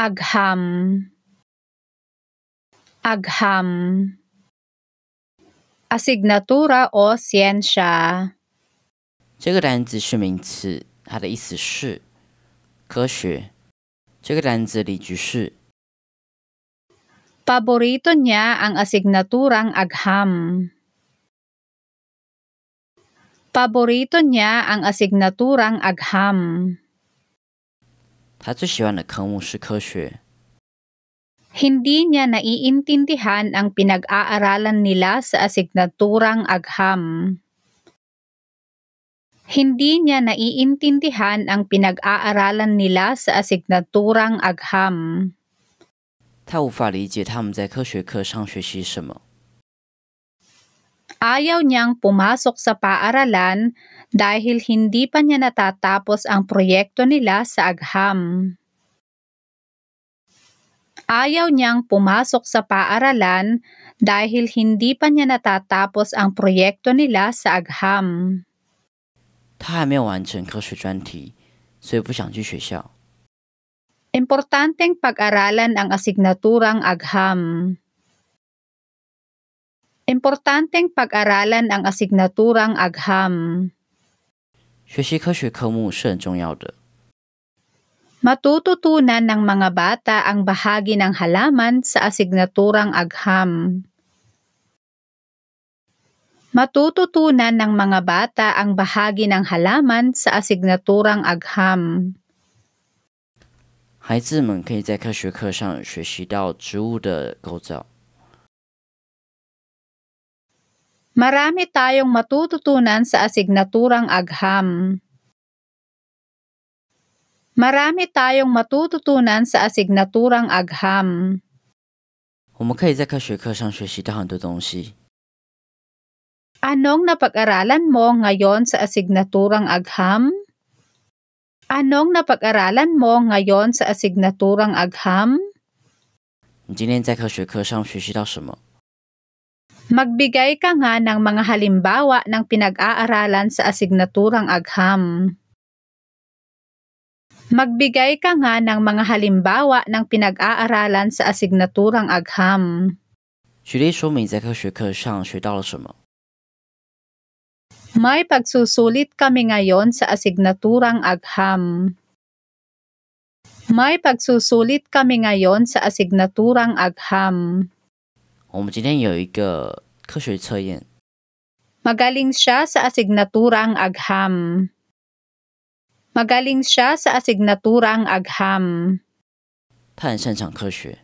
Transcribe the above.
Agham. Agham. Asignatura o siyensya. 这个单字是名词，它的意思是科学。这个单字例句是 Paborito niya ang asignaturang agham. Paborito niya ang asignaturang agham. 他最喜欢的科目是科学。 Hindi niya naiintindihan ang pinag-aaralan nila sa asignaturang agham. Hindi niya naiintindihan ang pinag-aaralan nila sa asignaturang agham. 他无法理解他们在科学课上学习什么。 Ayaw niyang pumasok sa paaralan dahil hindi pa niya natatapos ang proyekto nila sa agham. Ayaw niyang pumasok sa paaralan dahil hindi pa niya natatapos ang proyekto nila sa agham. 他还没有完成科学专题，所以不想去学校。 Importanteng pag-aralan ang asignaturang agham. Importanteng pag-aralan ang asignaturang agham. 学习科学科目是很重要的。 Matututunan ng mga bata ang bahagi ng halaman sa asignaturang agham. Matututunan ng mga bata ang bahagi ng halaman sa asignaturang agham. 孩子们可以在科学课上学习到植物的构造。 Marami tayong matututunan sa asignaturang agham. Marami tayong matututunan sa asignaturang agham. 我们可以在科学课上学习到很多东西。 Anong napag-aralan mo ngayon sa asignaturang agham? Anong napag-aralan mo ngayon sa asignaturang agham? 你今天在科学课上学习到什么？ Magbigay ka nga ng mga halimbawa ng pinag-aaralan sa asignaturang agham. Magbigay ka nga ng mga halimbawa ng pinag-aaralan sa asignaturang agham. 举例说明在科学课上学到了什么。 May pagsusulit kami ngayon sa asignaturang agham. May pagsusulit kami ngayon sa asignaturang agham. 我们今天有一个科学测验。 Magaling siya sa asignaturang agham. Magaling siya sa asignaturang agham. 他很擅长科学。